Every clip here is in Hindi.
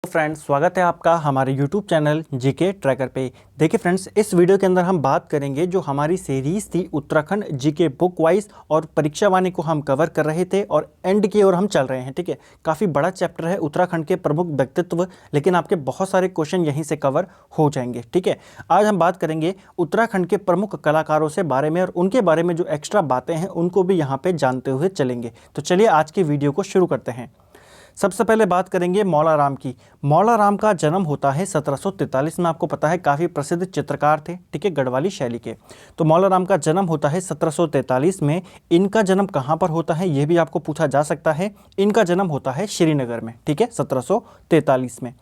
फ्रेंड्स, स्वागत है आपका हमारे YouTube चैनल जीके ट्रैकर पे। देखिए फ्रेंड्स, इस वीडियो के अंदर हम बात करेंगे जो हमारी सीरीज़ थी उत्तराखंड जीके बुक वाइज और परीक्षा वाणी को हम कवर कर रहे थे और एंड की ओर हम चल रहे हैं। ठीक है, काफ़ी बड़ा चैप्टर है उत्तराखंड के प्रमुख व्यक्तित्व, लेकिन आपके बहुत सारे क्वेश्चन यहीं से कवर हो जाएंगे। ठीक है, आज हम बात करेंगे उत्तराखंड के प्रमुख कलाकारों से बारे में और उनके बारे में जो एक्स्ट्रा बातें हैं उनको भी यहाँ पर जानते हुए चलेंगे। तो चलिए आज की वीडियो को शुरू करते हैं। सबसे पहले बात करेंगे मौला राम की। मौला राम का जन्म होता है 1743 में। आपको पता है काफ़ी प्रसिद्ध चित्रकार थे, ठीक है, गढ़वाली शैली के। तो मौला राम का जन्म होता है 1743 में। इनका जन्म कहाँ पर होता है यह भी आपको पूछा जा सकता है। इनका जन्म होता है श्रीनगर में, ठीक है, 1743 में।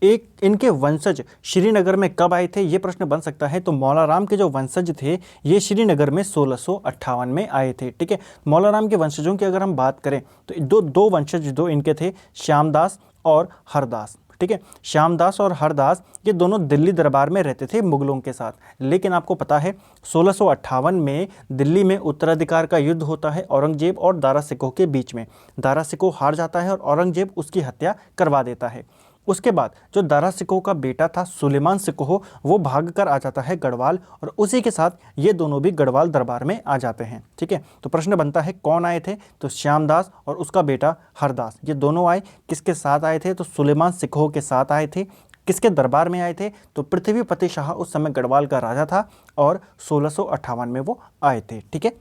एक इनके वंशज श्रीनगर में कब आए थे ये प्रश्न बन सकता है। तो मौला राम के जो वंशज थे ये श्रीनगर में 1658 में आए थे। ठीक है, मौला राम के वंशजों की अगर हम बात करें तो दो वंशज दो इनके थे, श्यामदास और हरदास। ठीक है, श्यामदास और हरदास ये दोनों दिल्ली दरबार में रहते थे मुगलों के साथ। लेकिन आपको पता है 1658 में दिल्ली में उत्तराधिकार का युद्ध होता है औरंगजेब और दारा सिकोह के बीच में। दारा सिकोह हार जाता है और औरंगजेब उसकी हत्या करवा देता है। उसके बाद जो दारा सिकोह का बेटा था सुलेमान सिकोह, वो भाग कर आ जाता है गढ़वाल और उसी के साथ ये दोनों भी गढ़वाल दरबार में आ जाते हैं। ठीक है, तो प्रश्न बनता है कौन आए थे। तो श्यामदास और उसका बेटा हरदास ये दोनों आए। किसके साथ आए थे। तो सुलेमान सिकोह के साथ आए थे। किसके दरबार में आए थे। तो पृथ्वीपति शाह उस समय गढ़वाल का राजा था और 1658 में वो आए थे। ठीक है,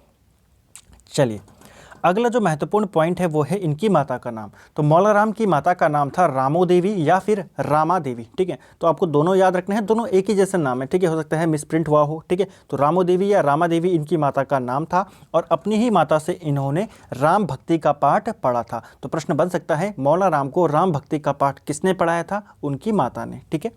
चलिए अगला जो महत्वपूर्ण पॉइंट है वो है इनकी माता का नाम। तो मौला राम की माता का नाम था रामो देवी या फिर रामा देवी। ठीक है, तो आपको दोनों याद रखने हैं, दोनों एक ही जैसे नाम है। ठीक है, हो सकता है मिसप्रिंट हुआ हो। ठीक है, तो रामो देवी या रामा देवी इनकी माता का नाम था और अपनी ही माता से इन्होंने राम भक्ति का पाठ पढ़ा था। तो प्रश्न बन सकता है मौला राम को राम भक्ति का पाठ किसने पढ़ाया था। उनकी माता ने। ठीक है,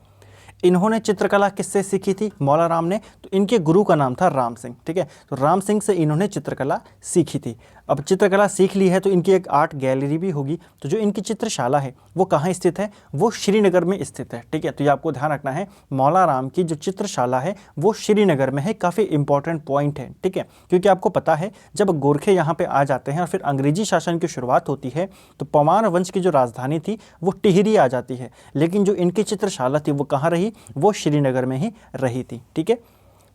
इन्होंने चित्रकला किससे सीखी थी मौला राम ने। तो इनके गुरु का नाम था राम सिंह। ठीक है, तो राम सिंह से इन्होंने चित्रकला सीखी थी। अब चित्रकला सीख ली है तो इनकी एक आर्ट गैलरी भी होगी। तो जो इनकी चित्रशाला है वो कहाँ स्थित है। वो श्रीनगर में स्थित है। ठीक है, तो ये आपको ध्यान रखना है, मौला राम की जो चित्रशाला है वो श्रीनगर में है। काफ़ी इंपॉर्टेंट पॉइंट है। ठीक है, क्योंकि आपको पता है जब गोरखे यहाँ पे आ जाते हैं और फिर अंग्रेजी शासन की शुरुआत होती है तो पवार वंश की जो राजधानी थी वो टिहरी आ जाती है, लेकिन जो इनकी चित्रशाला थी वो कहाँ रही। वो श्रीनगर में ही रही थी। ठीक है,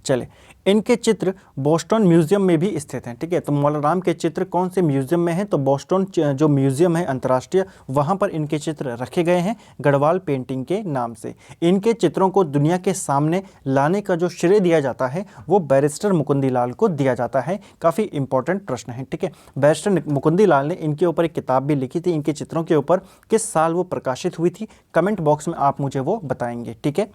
चले इनके चित्र बोस्टन म्यूजियम में भी स्थित हैं। ठीक है, तो मौला राम के चित्र कौन से म्यूजियम में हैं। तो बोस्टन जो म्यूजियम है अंतर्राष्ट्रीय, वहाँ पर इनके चित्र रखे गए हैं गढ़वाल पेंटिंग के नाम से। इनके चित्रों को दुनिया के सामने लाने का जो श्रेय दिया जाता है वो बैरिस्टर मुकुंदी लाल को दिया जाता है। काफ़ी इंपॉर्टेंट प्रश्न है। ठीक है, बैरिस्टर मुकुंदी लाल ने इनके ऊपर एक किताब भी लिखी थी इनके चित्रों के ऊपर। किस साल वो प्रकाशित हुई थी कमेंट बॉक्स में आप मुझे वो बताएंगे। ठीक है,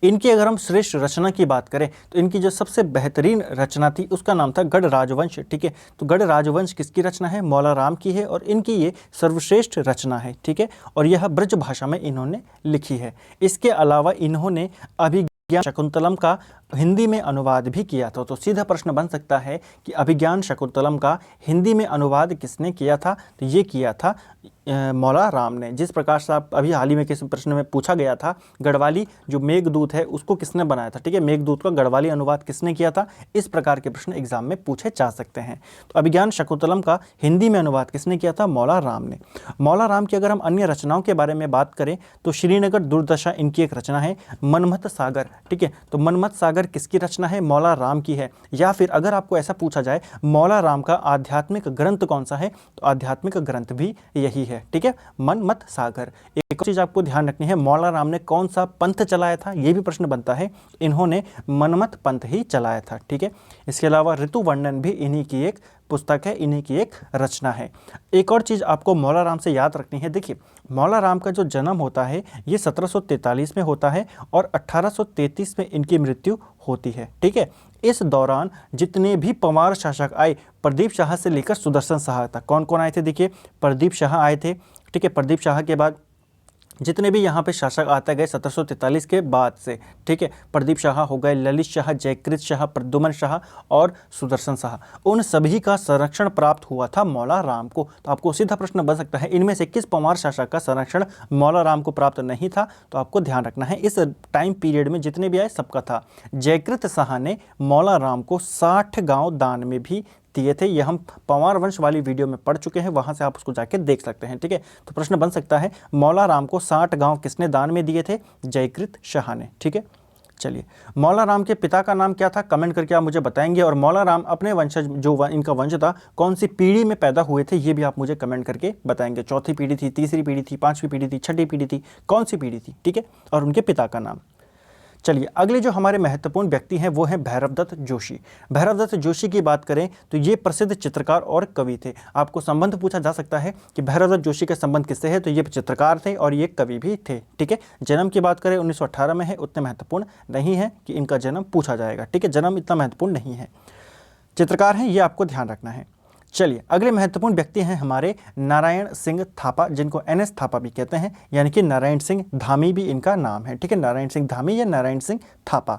इनकी अगर हम श्रेष्ठ रचना की बात करें तो इनकी जो सबसे बेहतरीन रचना थी उसका नाम था गढ़ राजवंश। ठीक है, तो गढ़ राजवंश किसकी रचना है। मौला राम की है और इनकी ये सर्वश्रेष्ठ रचना है। ठीक है, और यह ब्रज भाषा में इन्होंने लिखी है। इसके अलावा इन्होंने अभिज्ञान शकुंतलम का हिंदी में अनुवाद भी किया था। तो सीधा प्रश्न बन सकता है कि अभिज्ञान शकुंतलम का हिंदी में अनुवाद किसने किया था। तो ये किया था मौला राम ने। जिस प्रकार से आप अभी हाल ही में किसी प्रश्न में पूछा गया था गढ़वाली जो मेघदूत है उसको किसने बनाया था। ठीक है, मेघदूत का गढ़वाली अनुवाद किसने किया था। इस प्रकार के प्रश्न एग्जाम में पूछे जा सकते हैं। तो अभिज्ञान शकुंतलम का हिंदी में अनुवाद किसने किया था। मौला राम ने। मौला राम की अगर हम अन्य रचनाओं के बारे में बात करें तो श्रीनगर दुर्दशा इनकी एक रचना है। मनमथ सागर। ठीक है, तो मनमथ सागर किसकी रचना है। मौला राम की है। या फिर अगर आपको ऐसा पूछा जाए मौला राम का आध्यात्मिक ग्रंथ कौन सा है तो आध्यात्मिक ग्रंथ भी यही है। ठीक है, मनमथ सागर। एक और चीज आपको ध्यान रखनी है, मौला राम ने कौन सा पंथ चलाया था यह भी प्रश्न बनता है। इन्होंने मनमथ पंथ ही चलाया था। ठीक है, इसके अलावा ऋतु वर्णन भी इन्हीं की एक पुस्तक है, इन्हीं की एक रचना है। एक और चीज़ आपको मौला राम से याद रखनी है। देखिए मौला राम का जो जन्म होता है ये 1743 में होता है और 1833 में इनकी मृत्यु होती है। ठीक है, इस दौरान जितने भी पंवार शासक आए, प्रदीप शाह से लेकर सुदर्शन शाह तक, कौन कौन आए थे। देखिए प्रदीप शाह आए थे। ठीक है, प्रदीप शाह के बाद जितने भी यहाँ पे शासक आते गए 1743 के बाद से। ठीक है, प्रदीप शाह हो गए, ललित शाह, जयकृत शाह, प्रद्युमन शाह और सुदर्शन शाह, उन सभी का संरक्षण प्राप्त हुआ था मौला राम को। तो आपको सीधा प्रश्न बन सकता है इनमें से किस पंवार शासक का संरक्षण मौला राम को प्राप्त नहीं था। तो आपको ध्यान रखना है इस टाइम पीरियड में जितने भी आए सबका था। जयकृत शाह ने मौला राम को 60 गाँव दान में भी दिए थे। ये हम पंवार वंश वाली वीडियो में पढ़ चुके हैं, वहाँ से आप उसको जाके देख सकते हैं। ठीक है, तो प्रश्न बन सकता है मौला राम को 60 गाँव किसने दान में दिए थे? जयकृत शाह ने। ठीक है, चलिए मौला राम के पिता का नाम क्या था? कमेंट करके आप मुझे बताएंगे। और मौला राम अपने वंशज जो इनका वंश था कौन सी पीढ़ी में पैदा हुए थे, ये भी आप मुझे कमेंट करके बताएंगे। चौथी पीढ़ी थी, तीसरी पीढ़ी थी, पांचवी पीढ़ी थी, छठी पीढ़ी थी, कौन सी पीढ़ी थी? ठीक है, और उनके पिता का नाम। चलिए अगले जो हमारे महत्वपूर्ण व्यक्ति हैं वो हैं भैरवदत्त जोशी। भैरवदत्त जोशी की बात करें तो ये प्रसिद्ध चित्रकार और कवि थे। आपको संबंध पूछा जा सकता है कि भैरवदत्त जोशी का संबंध किससे है, तो ये चित्रकार थे और ये कवि भी थे। ठीक है, जन्म की बात करें 1918 में है, उतने महत्वपूर्ण नहीं है कि इनका जन्म पूछा जाएगा। ठीक है, जन्म इतना महत्वपूर्ण नहीं है, चित्रकार हैं, ये आपको ध्यान रखना है। चलिए अगले महत्वपूर्ण व्यक्ति हैं हमारे नारायण सिंह थापा, जिनको NS थापा भी कहते हैं, यानी कि नारायण सिंह धामी भी इनका नाम है। ठीक है, नारायण सिंह धामी या नारायण सिंह थापा।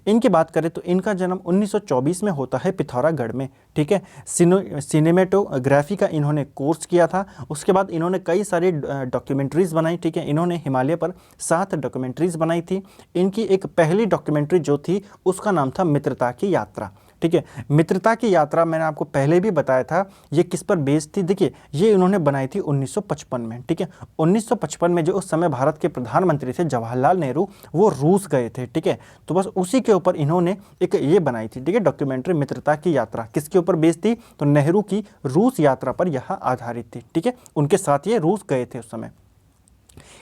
इनकी बात करें तो इनका जन्म 1924 में होता है पिथौरागढ़ में। ठीक है, सिनेमेटोग्राफी का इन्होंने कोर्स किया था। उसके बाद इन्होंने कई सारी डॉक्यूमेंट्रीज़ बनाई। ठीक है, इन्होंने हिमालय पर 7 डॉक्यूमेंट्रीज़ बनाई थी। इनकी एक पहली डॉक्यूमेंट्री जो थी उसका नाम था मित्रता की यात्रा। ठीक है, मित्रता की यात्रा मैंने आपको पहले भी बताया था ये किस पर बेस्ड थी। देखिए ये इन्होंने बनाई थी 1955 में। ठीक है, 1955 में जो उस समय भारत के प्रधानमंत्री थे जवाहरलाल नेहरू, वो रूस गए थे। ठीक है, तो बस उसी के ऊपर इन्होंने एक ये बनाई थी। ठीक है, डॉक्यूमेंट्री मित्रता की यात्रा किसके ऊपर बेस्ड थी, तो नेहरू की रूस यात्रा पर यह आधारित थी। ठीक है, उनके साथ ये रूस गए थे उस समय।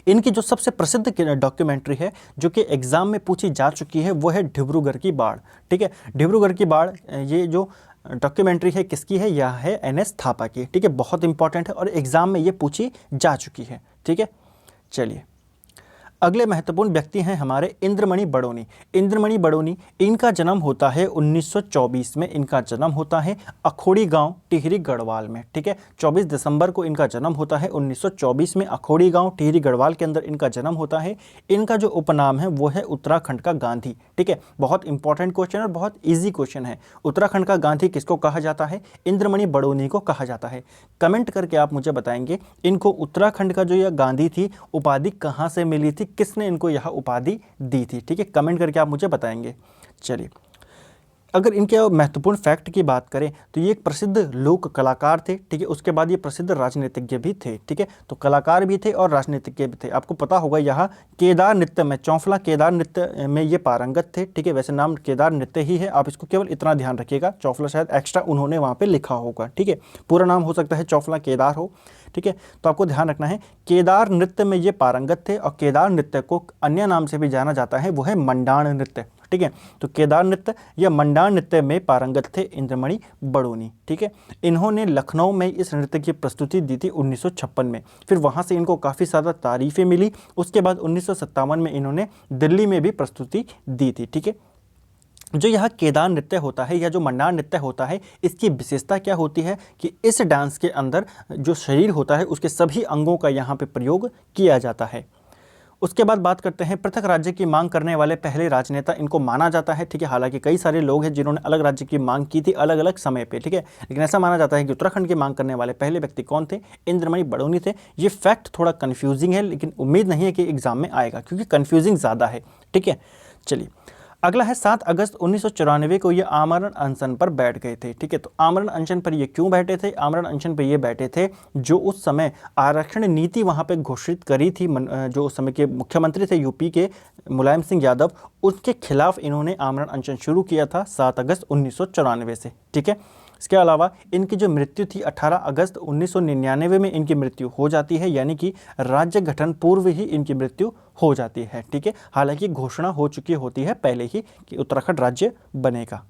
इनकी जो सबसे प्रसिद्ध डॉक्यूमेंट्री है जो कि एग्जाम में पूछी जा चुकी है वो है डिब्रूगढ़ की बाढ़। ठीक है, डिब्रूगढ़ की बाढ़ ये जो डॉक्यूमेंट्री है किसकी है, यह है NS थापा की। ठीक है, बहुत इंपॉर्टेंट है और एग्जाम में ये पूछी जा चुकी है। ठीक है, चलिए अगले महत्वपूर्ण व्यक्ति हैं हमारे इंद्रमणि बड़ौनी। इंद्रमणि बड़ौनी, इनका जन्म होता है 1924 में। इनका जन्म होता है अखोड़ी गांव टिहरी गढ़वाल में। ठीक है, 24 दिसंबर को इनका जन्म होता है 1924 में। अखोड़ी गांव टिहरी गढ़वाल के अंदर इनका जन्म होता है। इनका जो उपनाम है वो है उत्तराखंड का गांधी। ठीक है, बहुत इंपॉर्टेंट क्वेश्चन और बहुत ईजी क्वेश्चन है। उत्तराखंड का गांधी किसको कहा जाता है? इंद्रमणि बड़ौनी को कहा जाता है। कमेंट करके आप मुझे बताएंगे इनको उत्तराखंड का जो यह गांधी थी उपाधि कहाँ से मिली थी, किसने इनको यह उपाधि दी थी। ठीक है, कमेंट करके आप मुझे बताएंगे। चलिए अगर इनके महत्वपूर्ण फैक्ट की बात करें तो ये एक प्रसिद्ध लोक कलाकार थे। ठीक है, उसके बाद ये प्रसिद्ध राजनीतिज्ञ भी थे। ठीक है, तो कलाकार भी थे और राजनीतिज्ञ भी थे। आपको पता होगा यहाँ केदार नृत्य में, चौफला केदार नृत्य में ये पारंगत थे। ठीक है, वैसे नाम केदार नृत्य ही है, आप इसको केवल इतना ध्यान रखिएगा। चौफला शायद एक्स्ट्रा उन्होंने वहाँ पे लिखा होगा। ठीक है, पूरा नाम हो सकता है चौफला केदार हो। ठीक है, तो आपको ध्यान रखना है केदार नृत्य में ये पारंगत थे। और केदार नृत्य को अन्य नाम से भी जाना जाता है, वो है मंडाण नृत्य। ठीक है, तो केदार नृत्य या मंडाण नृत्य में पारंगत थे इंद्रमणि बड़ौनी। ठीक है, इन्होंने लखनऊ में इस नृत्य की प्रस्तुति दी थी 1956 में। फिर वहाँ से इनको काफ़ी ज़्यादा तारीफ़ें मिली। उसके बाद 1957 में इन्होंने दिल्ली में भी प्रस्तुति दी थी। ठीक है, जो यह केदार नृत्य होता है या जो मंडाण नृत्य होता है, इसकी विशेषता क्या होती है कि इस डांस के अंदर जो शरीर होता है उसके सभी अंगों का यहाँ पे प्रयोग किया जाता है। उसके बाद बात करते हैं पृथक राज्य की मांग करने वाले पहले राजनेता इनको माना जाता है। ठीक है, हालांकि कई सारे लोग हैं जिन्होंने अलग राज्य की मांग की थी अलग अलग समय पे। ठीक है, लेकिन ऐसा माना जाता है कि उत्तराखंड की मांग करने वाले पहले व्यक्ति कौन थे? इंद्रमणि बड़ौनी थे। ये फैक्ट थोड़ा कन्फ्यूजिंग है, लेकिन उम्मीद नहीं है कि एग्जाम में आएगा क्योंकि कन्फ्यूजिंग ज़्यादा है। ठीक है, चलिए अगला है 7 अगस्त 1994 को ये आमरण अनशन पर बैठ गए थे। ठीक है, तो आमरण अनशन पर ये क्यों बैठे थे? आमरण अनशन पर ये बैठे थे जो उस समय आरक्षण नीति वहाँ पे घोषित करी थी, जो उस समय के मुख्यमंत्री थे यूपी के मुलायम सिंह यादव, उसके खिलाफ इन्होंने आमरण अनशन शुरू किया था 7 अगस्त 1994 से। ठीक है, इसके अलावा इनकी जो मृत्यु थी 18 अगस्त 1999 में इनकी मृत्यु हो जाती है, यानी कि राज्य गठन पूर्व ही इनकी मृत्यु हो जाती है। ठीक है, हालांकि घोषणा हो चुकी होती है पहले ही कि उत्तराखंड राज्य बनेगा।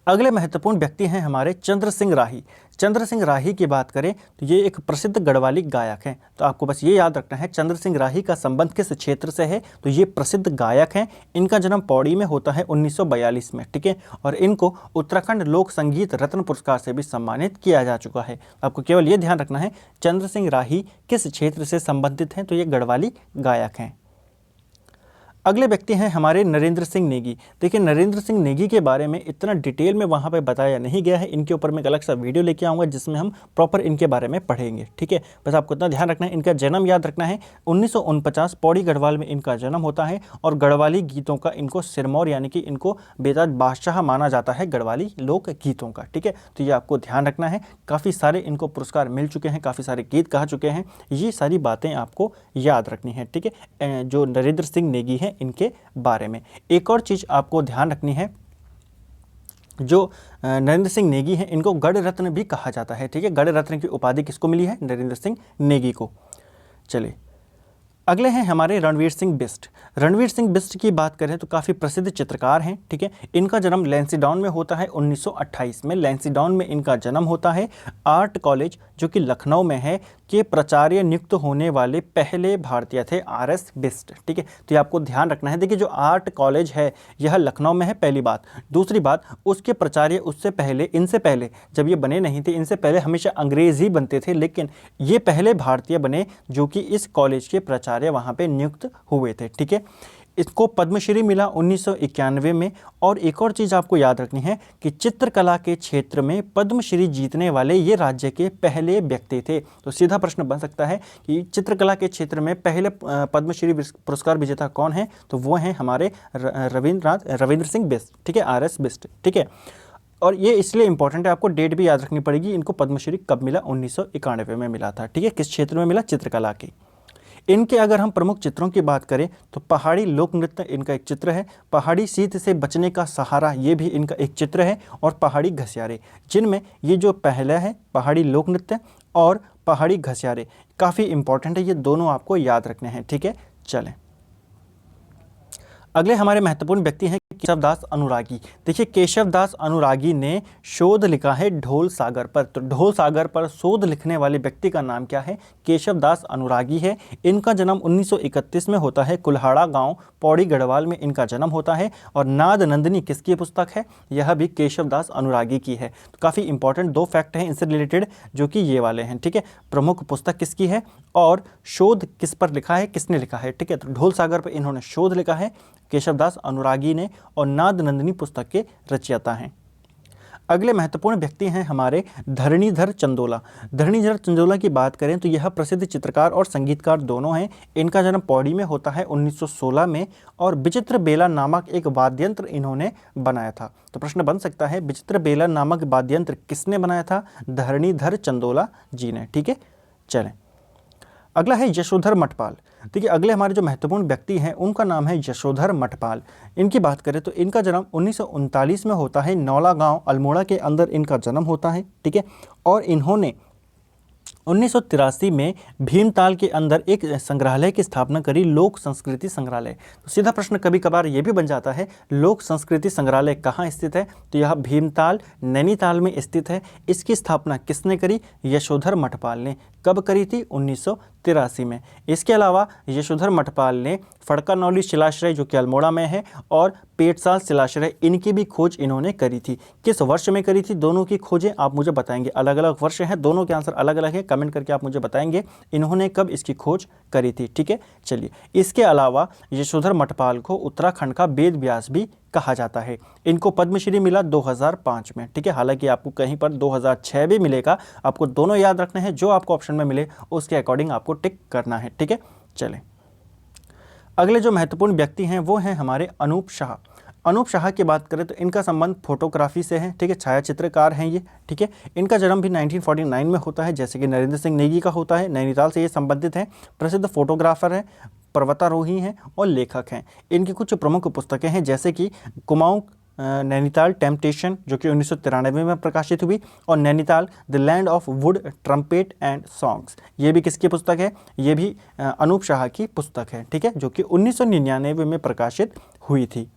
अगले महत्वपूर्ण व्यक्ति हैं हमारे चंद्र सिंह राही। चंद्र सिंह राही की बात करें तो ये एक प्रसिद्ध गढ़वाली गायक हैं। तो आपको बस ये याद रखना है चंद्र सिंह राही का संबंध किस क्षेत्र से है, तो ये प्रसिद्ध गायक हैं। इनका जन्म पौड़ी में होता है 1942 में। ठीक है, और इनको उत्तराखंड लोक संगीत रत्न पुरस्कार से भी सम्मानित किया जा चुका है। आपको केवल ये ध्यान रखना है चंद्र सिंह राही किस क्षेत्र से संबंधित हैं, तो ये गढ़वाली गायक हैं। अगले व्यक्ति हैं हमारे नरेंद्र सिंह नेगी। देखिए नरेंद्र सिंह नेगी के बारे में इतना डिटेल में वहाँ पे बताया नहीं गया है, इनके ऊपर मैं एक अलग सा वीडियो लेके आऊँगा जिसमें हम प्रॉपर इनके बारे में पढ़ेंगे, ठीक है। बस आपको इतना ध्यान रखना है, इनका जन्म याद रखना है 1949 पौड़ी गढ़वाल में इनका जन्म होता है और गढ़वाली गीतों का इनको सिरमौर यानी कि इनको बेताज बादशाह माना जाता है गढ़वाली लोक गीतों का, ठीक है। तो ये आपको ध्यान रखना है, काफ़ी सारे इनको पुरस्कार मिल चुके हैं, काफ़ी सारे गीत गा चुके हैं, ये सारी बातें आपको याद रखनी है, ठीक है, जो नरेंद्र सिंह नेगी हैं इनके बारे में। एक और चीज़ आपको ध्यान रखनी है, जो नरेंद्र सिंह नेगी हैं इनको गढ़ रत्न भी कहा जाता है, ठीक है। गढ़ रत्न की उपाधि किसको मिली है? नरेंद्र सिंह नेगी को। चलिए अगले हैं हमारे रणवीर सिंह बिष्ट। रणवीर सिंह बिष्ट की बात करें तो काफ़ी प्रसिद्ध चित्रकार हैं, ठीक है। इनका जन्म लैंसीडाउन में होता है 1928 में, लैंसीडाउन में इनका जन्म होता है। आर्ट कॉलेज जो कि लखनऊ में है के प्राचार्य नियुक्त होने वाले पहले भारतीय थे RS बिष्ट, ठीक है। तो ये आपको ध्यान रखना है। देखिए जो आर्ट कॉलेज है यह लखनऊ में है, पहली बात। दूसरी बात, उसके प्राचार्य उससे पहले, इनसे पहले जब ये बने नहीं थे, इनसे पहले हमेशा अंग्रेज ही बनते थे, लेकिन ये पहले भारतीय बने जो कि इस कॉलेज के प्राचार्य वहाँ पे नियुक्त हुए थे, ठीक है। इसको पद्मश्री मिला 1991 में। और एक और चीज़ आपको याद रखनी है कि चित्रकला के क्षेत्र में पद्मश्री जीतने वाले ये राज्य के पहले व्यक्ति थे। तो सीधा प्रश्न बन सकता है कि चित्रकला के क्षेत्र में पहले पद्मश्री पुरस्कार विजेता कौन है? तो वो हैं हमारे रविंद्र सिंह बिष्ट, ठीक है, RS बिष्ट, ठीक है। और ये इसलिए इंपॉर्टेंट है, आपको डेट भी याद रखनी पड़ेगी। इनको पद्मश्री कब मिला? 1991 में मिला था, ठीक है। किस क्षेत्र में मिला? चित्रकला की। इनके अगर हम प्रमुख चित्रों की बात करें तो पहाड़ी लोक नृत्य इनका एक चित्र है, पहाड़ी शीत से बचने का सहारा ये भी इनका एक चित्र है, और पहाड़ी घसियारे, जिनमें ये जो पहला है पहाड़ी लोक नृत्य और पहाड़ी घसियारे काफ़ी इंपॉर्टेंट है, ये दोनों आपको याद रखने हैं, ठीक है। चलें अगले हमारे महत्वपूर्ण व्यक्ति हैं केशवदास अनुरागी। देखिए केशवदास अनुरागी ने शोध लिखा है ढोल सागर पर। तो ढोल सागर पर शोध लिखने वाले व्यक्ति का नाम क्या है? केशवदास अनुरागी है। इनका जन्म 1931 में होता है, कुल्हाड़ा गांव पौड़ी गढ़वाल में इनका जन्म होता है। और नाद नंदिनी किसकी पुस्तक है? यह भी केशवदास अनुरागी की है। तो काफ़ी इंपॉर्टेंट दो फैक्ट हैं इनसे रिलेटेड जो कि ये वाले हैं, ठीक है। प्रमुख पुस्तक किसकी है और शोध किस पर लिखा है, किसने लिखा है, ठीक है। तो ढोल सागर पर इन्होंने शोध लिखा है केशवदास अनुरागी ने, और नाद नंदिनी पुस्तक के रचयिता हैं। अगले महत्वपूर्ण व्यक्ति हैं हमारे धरणीधर चंदोला। धरणीधर चंदोला की बात करें तो यह प्रसिद्ध चित्रकार और संगीतकार दोनों हैं। इनका जन्म पौड़ी में होता है 1916 में, और विचित्र बेला नामक एक वाद्ययंत्र इन्होंने बनाया था। तो प्रश्न बन सकता है विचित्र बेला नामक वाद्ययंत्र किसने बनाया था? धरणीधर चंदोला जी ने, ठीक है। चलें अगला है यशोधर मठपाल। देखिए अगले हमारे जो महत्वपूर्ण व्यक्ति हैं उनका नाम है यशोधर मठपाल। इनकी बात करें तो इनका जन्म 1939 में होता है, नौला गांव अल्मोड़ा के अंदर इनका जन्म होता है, ठीक है। और इन्होंने 1983 में भीमताल के अंदर एक संग्रहालय की स्थापना करी, लोक संस्कृति संग्रहालय। तो सीधा प्रश्न कभी कभार ये भी बन जाता है लोक संस्कृति संग्रहालय कहाँ स्थित है? तो यह भीमताल नैनीताल में स्थित है। इसकी स्थापना किसने करी? यशोधर मठपाल ने। कब करी थी? 1983 में। इसके अलावा यशोधर मठपाल ने फड़कानौली शिलाश्रय जो कि अल्मोड़ा में है और पेटसाल शिलाश्रय, इनकी भी खोज इन्होंने करी थी। किस वर्ष में करी थी दोनों की खोजें? आप मुझे बताएंगे। अलग अलग वर्ष हैं, दोनों के आंसर अलग अलग है, कमेंट करके आप मुझे बताएंगे इन्होंने कब इसकी खोज करी थी, ठीक है। चलिए इसके अलावा यशोधर मठपाल को उत्तराखंड का वेद व्यास भी कहा जाता है। इनको पद्मश्री मिला 2005 में, ठीक है। हालांकि आपको कहीं पर 2006 भी मिलेगा, आपको दोनों याद रखने हैं, जो आपको ऑप्शन में मिले उसके अकॉर्डिंग आपको टिक करना है, ठीक है। चलें अगले जो महत्वपूर्ण व्यक्ति हैं वो हैं हमारे अनूप शाह। अनूप शाह की बात करें तो इनका संबंध फोटोग्राफी से है, ठीक है, छायाचित्रकार हैं ये, ठीक है। इनका जन्म भी 1949 में होता है, जैसे कि नरेंद्र सिंह नेगी का होता है। नैनीताल से ये संबंधित हैं, प्रसिद्ध फोटोग्राफर हैं, पर्वतारोही हैं और लेखक हैं। इनकी कुछ प्रमुख पुस्तकें हैं जैसे कि कुमाऊं नैनीताल टेम्पटेशन जो कि 1993 में प्रकाशित हुई, और Nainital the land of would trumpet and songs, ये भी किसकी पुस्तक है? ये भी अनूप शाह की पुस्तक है, ठीक है, जो कि 1999 में प्रकाशित हुई थी।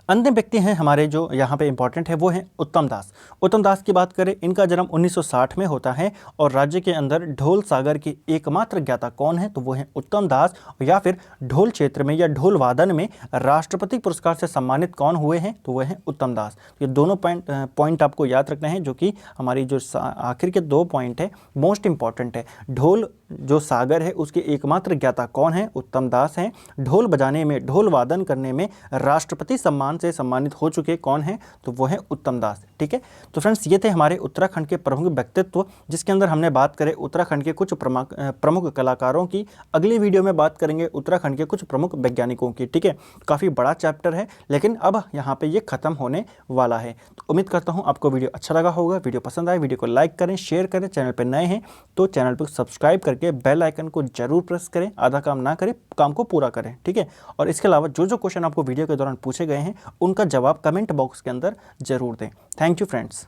अन्य व्यक्ति हैं हमारे जो यहाँ पे इंपॉर्टेंट है वो हैं उत्तम दास। उत्तम दास की बात करें, इनका जन्म 1960 में होता है, और राज्य के अंदर ढोल सागर के एकमात्र ज्ञाता कौन है? तो वो हैं उत्तम दास। या फिर ढोल क्षेत्र में या ढोल वादन में राष्ट्रपति पुरस्कार से सम्मानित कौन हुए हैं? तो वह हैं उत्तम दास। ये दोनों पॉइंट आपको याद रखना है, जो कि हमारी जो आखिर के 2 पॉइंट है मोस्ट इंपॉर्टेंट है। ढोल जो सागर है उसके एकमात्र ज्ञाता कौन है? उत्तम दास हैं। ढोल बजाने में, ढोल वादन करने में राष्ट्रपति सम्मान से सम्मानित हो चुके कौन हैं? तो वो है उत्तम दास। ठीक है, तो फ्रेंड्स ये थे हमारे उत्तराखंड के प्रमुख व्यक्तित्व, जिसके अंदर हमने बात करें उत्तराखंड के कुछ प्रमुख कलाकारों की। अगली वीडियो में बात करेंगे उत्तराखंड के कुछ प्रमुख वैज्ञानिकों की। ठीक है, काफ़ी बड़ा चैप्टर है, लेकिन अब यहाँ पे ये खत्म होने वाला है। तो उम्मीद करता हूँ आपको वीडियो अच्छा लगा होगा। वीडियो पसंद आए वीडियो को लाइक करें, शेयर करें। चैनल पर नए हैं तो चैनल पर सब्सक्राइब करके बेल आइकन को जरूर प्रेस करें। आधा काम ना करें, काम को पूरा करें। ठीक है, और इसके अलावा जो जो क्वेश्चन आपको वीडियो के दौरान पूछे गए हैं उनका जवाब कमेंट बॉक्स के अंदर जरूर दें। Thank you friends.